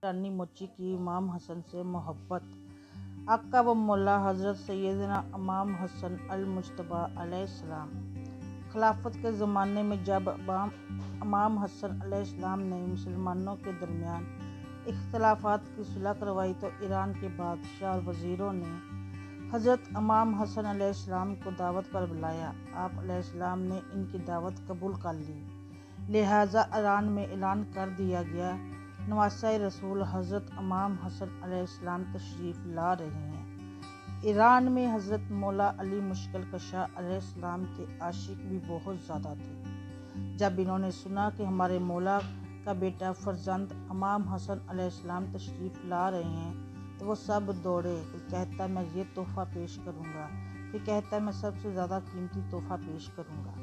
ईरानी मोची की इमाम हसन से मोहब्बत। आका व मौला हज़रत सैयदना इमाम हसन अल मुज्तबा अलैहिस्सलाम। खिलाफत के ज़माने में जब इमाम हसन अलैहिस्सलाम ने मुसलमानों के दरमियान इख्तिलाफात की सुलह करवाई तो ईरान के बादशाह और वज़ीरों ने हज़रत इमाम हसन अलैहिस्सलाम को दावत पर बुलाया। आप अलैहिस्सलाम ने इनकी दावत कबूल कर ली, लिहाजा ईरान में ऐलान कर दिया गया, नवासाए रसूल हज़रत इमाम हसन अलैहिस्सलाम तशरीफ़ ला रहे हैं। ईरान में हज़रत मौला अली मुश्किल कशा अलैहिस्सलाम के आशिक भी बहुत ज़्यादा थे। जब इन्होंने सुना कि हमारे मौला का बेटा फर्जंद इमाम हसन अलैहिस्सलाम तशरीफ़ ला रहे हैं तो वो सब दौड़े। कोई कहता मैं ये तोहफ़ा पेश करूँगा, फिर कहता मैं सबसे ज़्यादा कीमती तोहफ़ा पेश करूँगा।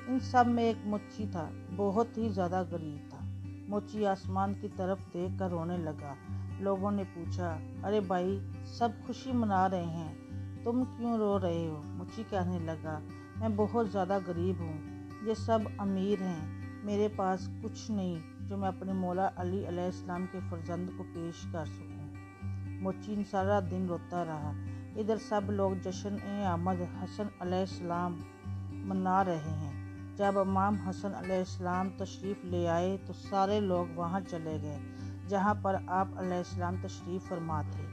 इन सब में एक मोची था, बहुत ही ज़्यादा गरीब था। मोची आसमान की तरफ देख कर रोने लगा। लोगों ने पूछा, अरे भाई, सब खुशी मना रहे हैं, तुम क्यों रो रहे हो? मोची कहने लगा, मैं बहुत ज़्यादा गरीब हूँ, ये सब अमीर हैं, मेरे पास कुछ नहीं जो मैं अपने मौला अली अलैहिस्सलाम के फर्जंद को पेश कर सकूँ। मोची सारा दिन रोता रहा। इधर सब लोग जश्न आमद हसन अलैहिस्सलाम मना रहे हैं। जब इमाम हसन अलैहिस्सलाम तशरीफ़ ले आए तो सारे लोग वहाँ चले गए जहाँ पर आप अलैहिस्सलाम तशरीफ़ फरमा थे।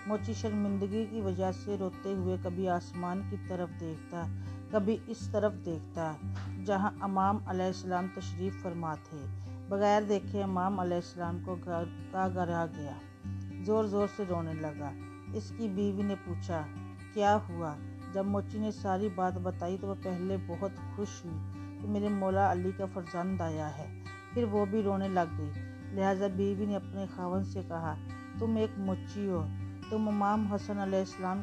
मोची शर्मिंदगी की वजह से रोते हुए कभी आसमान की तरफ देखता, कभी इस तरफ देखता जहाँ इमाम अलैहिस्सलाम तशरीफ़ फरमा थे। बगैर देखे इमाम अलैहिस्सलाम को घर आ गया, ज़ोर ज़ोर से रोने लगा। इसकी बीवी ने पूछा, क्या हुआ? जब मोची ने सारी बात बताई तो वह पहले बहुत खुश हुई कि मेरे मौला अली का फर्जंद आया है, फिर वो भी रोने लग गई। लिहाजा बीवी ने अपने खावंद से कहा, तुम एक मोची हो, तुम इमाम हसन अलैहिस्सलाम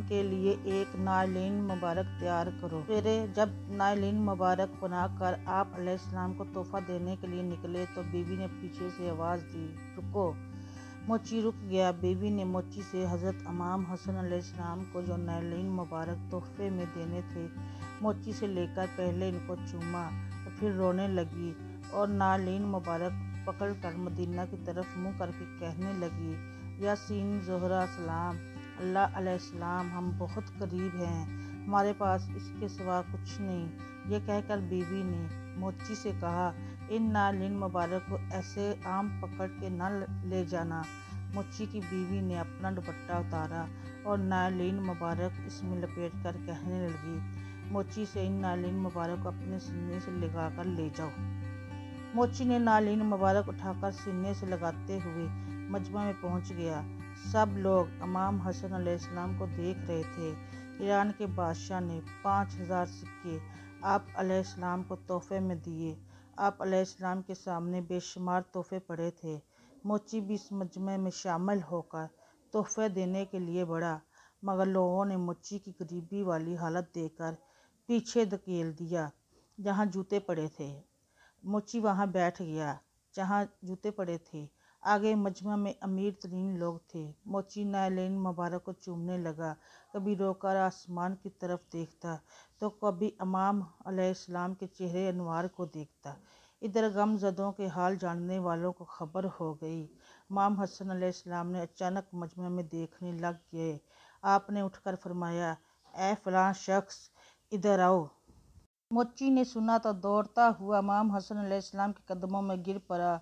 के लिए एक नालिन मुबारक तैयार करो। फिर जब नालिन मुबारक बनाकर आप अलैहिस्सलाम को तोहफा देने के लिए निकले तो बीवी ने पीछे से आवाज़ दी, रुको। मोची रुक गया। बीवी ने मोची से हज़रत इमाम हसन अलैहिस्सलाम को जो नालिन मुबारक तोहफे में देने थे मोची से लेकर पहले इनको चूमा और फिर रोने लगी और नालिन मुबारक पकड़ कर मदीना की तरफ मुँह करके कहने लगी, यासीन ज़ोहरा सलाम अल्लाह अलैहिस्सलाम, हम बहुत करीब हैं, हमारे पास इसके सिवा कुछ नहीं। यह कहकर बीवी ने मोची से कहा, इन नालिन मुबारक को ऐसे आम पकड़ के न ले जाना। मोची की बीवी ने अपना दुपट्टा उतारा और नालिन मुबारक इसमें लपेट कर कहने लगी, मोची से इन नालिन मुबारक को अपने सीने से लगाकर ले जाओ। मोची ने नालिन मुबारक उठाकर सीने से लगाते हुए मजमा में पहुंच गया। सब लोग इमाम हसन अलैहिस्सलाम को देख रहे थे। ईरान के बादशाह ने 5000 सिक्के आप अलैहिस्सलाम को तोहफे में दिए। आप अलैहिस्सलाम के सामने बेशुमार तोहफे पड़े थे। मोची भी इस मजमे में शामिल होकर तोहफे देने के लिए बढ़ा, मगर लोगों ने मोची की गरीबी वाली हालत देखकर पीछे धकेल दिया जहाँ जूते पड़े थे। मोची वहाँ बैठ गया जहाँ जूते पड़े थे। आगे मजमा में अमीर तरीन लोग थे। मोची नालिन मुबारक को चूमने लगा, कभी रोकर आसमान की तरफ देखता तो कभी इमाम अलैहिस्सलाम के चेहरे अनवार को देखता। इधर गमज़दों के हाल जानने वालों को खबर हो गई। इमाम हसन अलैहिस्सलाम ने अचानक मजमा में देखने लग गए। आपने उठकर फरमाया, ए फलां शख्स, इधर आओ। मोची ने सुना तो दौड़ता हुआ इमाम हसन अलैहिस्सलाम के कदमों में गिर पड़ा।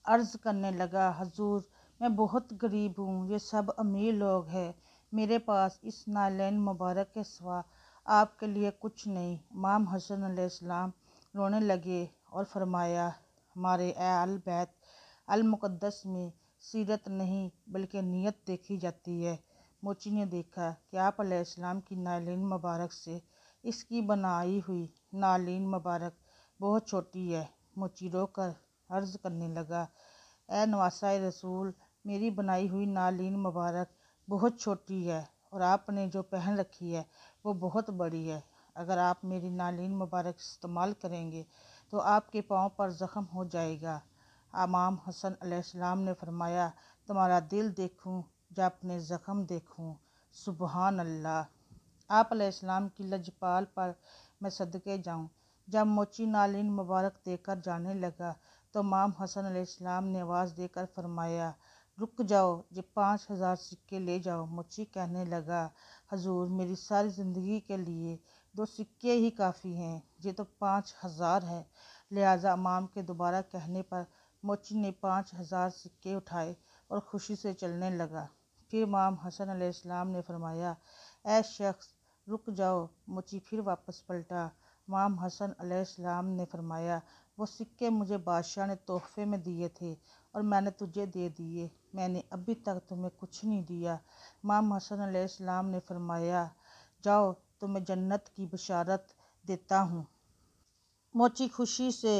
अर्ज़ करने लगा, हजूर, मैं बहुत गरीब हूँ, ये सब अमीर लोग हैं, मेरे पास इस नालिन मुबारक के सिवा आपके लिए कुछ नहीं। इमाम हसन अलैहिस्सलाम रोने लगे और फरमाया, हमारे अहल बैत अल मुक़द्दस में सीरत नहीं बल्कि नीयत देखी जाती है। मोची ने देखा कि आप अलैहिस्सलाम की नालिन मुबारक से इसकी बनाई हुई नालिन मुबारक बहुत छोटी है। मोची रोकर अर्ज़ करने लगा, ए नवासाए रसूल, मेरी बनाई हुई नालिन मुबारक बहुत छोटी है और आपने जो पहन रखी है वो बहुत बड़ी है। अगर आप मेरी नालिन मुबारक इस्तेमाल करेंगे तो आपके पाँव पर ज़ख़म हो जाएगा। इमाम हसन अलैहिस्सलाम ने फरमाया, तुम्हारा दिल देखूं या अपने ज़ख़म देखूं? सुबहान अल्लाह। आप अलैहिस्सलाम की लजपाल पर मैं सदके जाऊं। जब मोची नालिन मुबारक देकर जाने लगा تو امام حسن علیہ السلام نے آواز دے کر فرمایا، رک جاؤ، یہ 5000 سکے لے جاؤ۔ موچی کہنے لگا، حضور میری ساری زندگی کے لیے 2 سکے ہی کافی ہیں، یہ تو 5000 ہے۔ لہٰذا امام کے دوبارہ کہنے پر موچی نے 5000 سکے اٹھائے اور خوشی سے چلنے لگا۔ پھر امام حسن علیہ السلام نے فرمایا، اے شخص رک جاؤ۔ موچی پھر واپس پلٹا۔ امام حسن علیہ السلام نے فرمایا، وہ سکے مجھے بادشاہ نے تحفے میں دیے تھے اور میں نے تجھے دے دیے، میں نے ابھی تک تمہیں کچھ نہیں دیا۔ امام حسن علیہ السلام نے فرمایا، جاؤ تمہیں جنت کی بشارت دیتا ہوں۔ موچی خوشی سے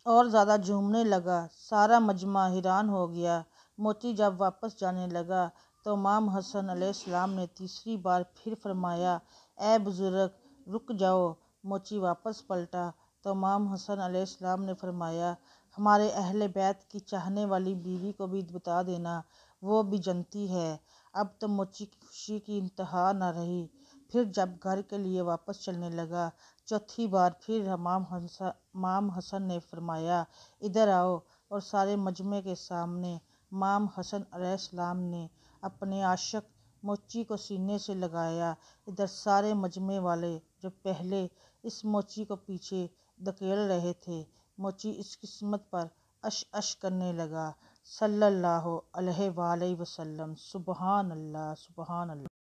اور زیادہ جھومنے لگا، سارا مجمع حیران ہو گیا۔ موچی جب واپس جانے لگا تو امام حسن علیہ السلام نے تیسری بار پھر فرمایا، اے بزرگ رک جاؤ۔ موچی واپس پلٹا تو امام حسن علیہ السلام نے فرمایا، ہمارے اہل بیت کی چاہنے والی بیوی کو بھی بتا دینا، وہ بھی جنتی ہے۔ اب تو موچی کی خوشی کی انتہا نہ رہی۔ پھر جب گھر کے لیے واپس چلنے لگا، چوتھی بار پھر امام حسن نے فرمایا، ادھر آؤ، اور سارے مجمع کے سامنے امام حسن علیہ السلام نے اپنے عاشق موچی کو سینے سے لگایا۔ ادھر سارے مجمع والے جو پہلے اس موچی کو پیچھے دھکیل رہے تھے، موچی اس قسمت پر عش عش کرنے لگا، صلی اللہ علیہ وآلہ وسلم، سبحان اللہ، سبحان اللہ۔